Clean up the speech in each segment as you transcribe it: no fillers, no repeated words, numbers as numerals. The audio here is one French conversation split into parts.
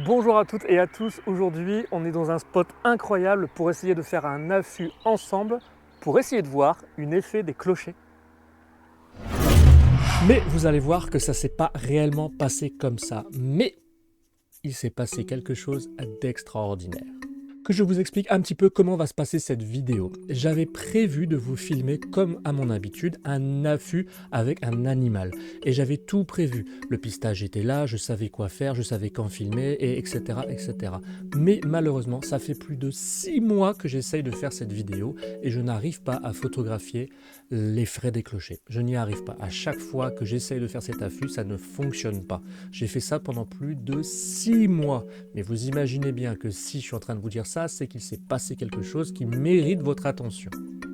Bonjour à toutes et à tous, aujourd'hui on est dans un spot incroyable pour essayer de faire un affût ensemble, pour essayer de voir un effet des clochers. Mais vous allez voir que ça s'est pas réellement passé comme ça, mais il s'est passé quelque chose d'extraordinaire. Que je vous explique un petit peu comment va se passer cette vidéo. J'avais prévu de vous filmer comme à mon habitude un affût avec un animal et j'avais tout prévu. Le pistage était là, je savais quoi faire, je savais quand filmer et etc. etc. Mais malheureusement ça fait plus de 6 mois que j'essaye de faire cette vidéo et je n'arrive pas à photographier les frais des clochers. Je n'y arrive pas. À chaque fois que j'essaye de faire cet affût, ça ne fonctionne pas. J'ai fait ça pendant plus de 6 mois. Mais vous imaginez bien que si je suis en train de vous dire ça, c'est qu'il s'est passé quelque chose qui mérite votre attention.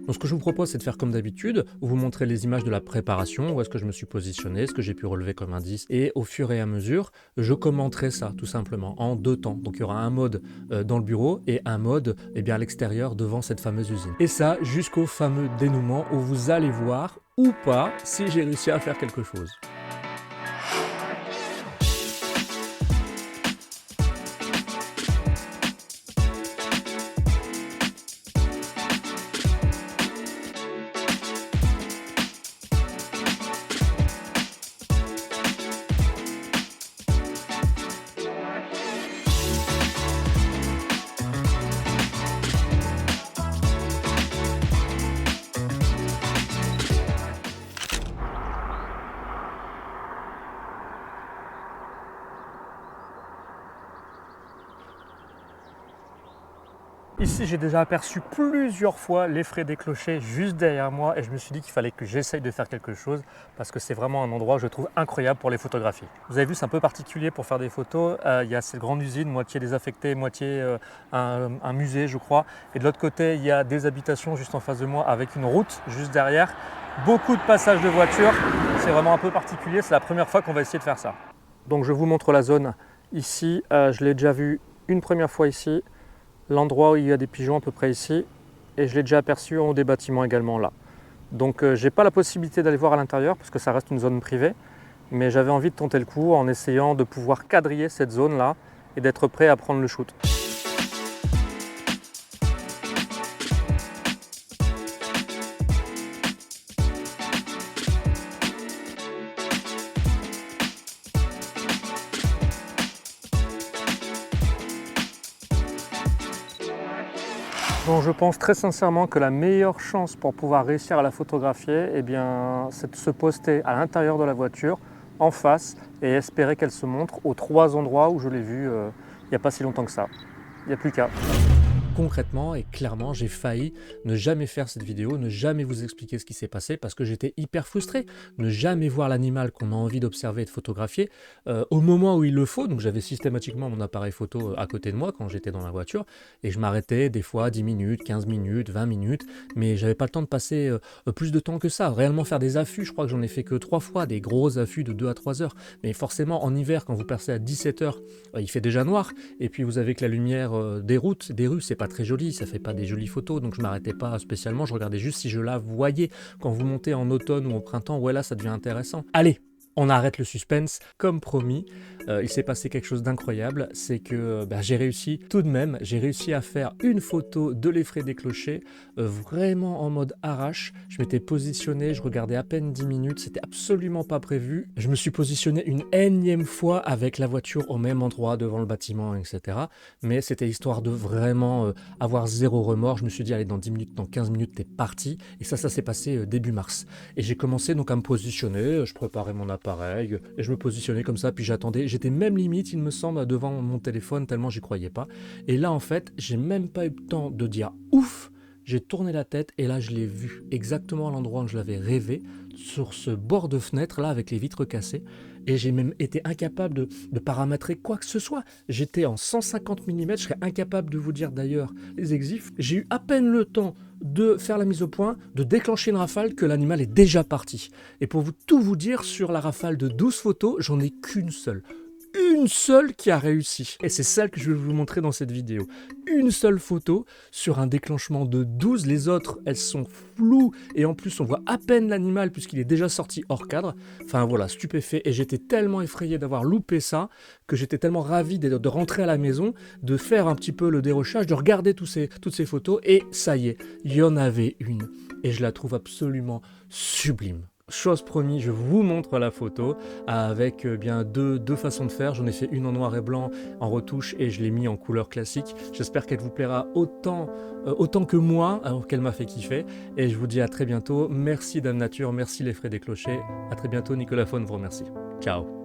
Donc ce que je vous propose, c'est de faire comme d'habitude, vous montrer les images de la préparation, où est-ce que je me suis positionné, ce que j'ai pu relever comme indice, et au fur et à mesure, je commenterai ça tout simplement en 2 temps. Donc il y aura un mode dans le bureau et un mode à l'extérieur devant cette fameuse usine. Et ça jusqu'au fameux dénouement où vous allez voir ou pas si j'ai réussi à faire quelque chose. Ici, j'ai déjà aperçu plusieurs fois les frais des clochers juste derrière moi et je me suis dit qu'il fallait que j'essaye de faire quelque chose parce que c'est vraiment un endroit, je trouve, incroyable pour les photographies. Vous avez vu, c'est un peu particulier pour faire des photos. Il y a cette grande usine, moitié désaffectée, moitié un musée, je crois. Et de l'autre côté, il y a des habitations juste en face de moi avec une route juste derrière. Beaucoup de passages de voitures. C'est vraiment un peu particulier. C'est la première fois qu'on va essayer de faire ça. Donc, je vous montre la zone ici. Je l'ai déjà vu une première fois ici. L'endroit où il y a des pigeons à peu près ici, et je l'ai déjà aperçu en haut des bâtiments également là. Donc j'ai pas la possibilité d'aller voir à l'intérieur parce que ça reste une zone privée, mais j'avais envie de tenter le coup en essayant de pouvoir quadriller cette zone là et d'être prêt à prendre le shoot. Donc je pense très sincèrement que la meilleure chance pour pouvoir réussir à la photographier, c'est de se poster à l'intérieur de la voiture, en face, et espérer qu'elle se montre aux 3 endroits où je l'ai vue il n'y a pas si longtemps que ça. Il n'y a plus qu'à. Concrètement et clairement, j'ai failli ne jamais faire cette vidéo, ne jamais vous expliquer ce qui s'est passé parce que j'étais hyper frustré. Ne jamais voir l'animal qu'on a envie d'observer et de photographier au moment où il le faut. Donc j'avais systématiquement mon appareil photo à côté de moi quand j'étais dans la voiture et je m'arrêtais des fois 10 minutes, 15 minutes, 20 minutes, mais j'avais pas le temps de passer plus de temps que ça. Réellement faire des affûts, je crois que j'en ai fait que 3 fois, des gros affûts de 2 à 3 heures. Mais forcément en hiver, quand vous passez à 17 heures, il fait déjà noir et puis vous avez que la lumière des routes, des rues, c'est pas très joli, ça fait pas des jolies photos, donc je m'arrêtais pas spécialement, je regardais juste si je la voyais. Quand vous montez en automne ou au printemps, ouais là ça devient intéressant. Allez, on arrête le suspense, comme promis. Il s'est passé quelque chose d'incroyable, c'est que j'ai réussi tout de même, j'ai réussi à faire une photo de l'effet des clochers, vraiment en mode arrache. Je m'étais positionné, je regardais à peine 10 minutes, c'était absolument pas prévu. Je me suis positionné une énième fois avec la voiture au même endroit devant le bâtiment, etc. Mais c'était histoire de vraiment avoir zéro remords. Je me suis dit, allez, dans 10 minutes, dans 15 minutes, t'es parti. Et ça s'est passé début mars. Et j'ai commencé donc à me positionner, je préparais mon appareil, et je me positionnais comme ça, puis j'attendais. J'étais même limite, il me semble, devant mon téléphone, tellement j'y croyais pas. Et là, en fait, j'ai même pas eu le temps de dire ouf. J'ai tourné la tête et là je l'ai vu exactement à l'endroit où je l'avais rêvé, sur ce bord de fenêtre là avec les vitres cassées, et j'ai même été incapable de paramétrer quoi que ce soit. J'étais en 150 mm, je serais incapable de vous dire d'ailleurs les exifs. J'ai eu à peine le temps de faire la mise au point, de déclencher une rafale que l'animal est déjà parti. Et pour tout vous dire, sur la rafale de 12 photos, j'en ai qu'une seule. une seule qui a réussi. Et c'est celle que je vais vous montrer dans cette vidéo. Une seule photo sur un déclenchement de 12. Les autres, elles sont floues et en plus on voit à peine l'animal puisqu'il est déjà sorti hors cadre. Enfin voilà, stupéfait. Et j'étais tellement effrayé d'avoir loupé ça que j'étais tellement ravi de rentrer à la maison, de faire un petit peu le dérochage, de regarder toutes ces photos et ça y est, il y en avait une. Et je la trouve absolument sublime. Chose promis, je vous montre la photo avec bien deux façons de faire. J'en ai fait une en noir et blanc en retouche et je l'ai mis en couleur classique. J'espère qu'elle vous plaira autant que moi, qu'elle m'a fait kiffer. Et je vous dis à très bientôt. Merci Dame Nature, merci les frais des clochers. À très bientôt, Nicolas Faune vous remercie. Ciao.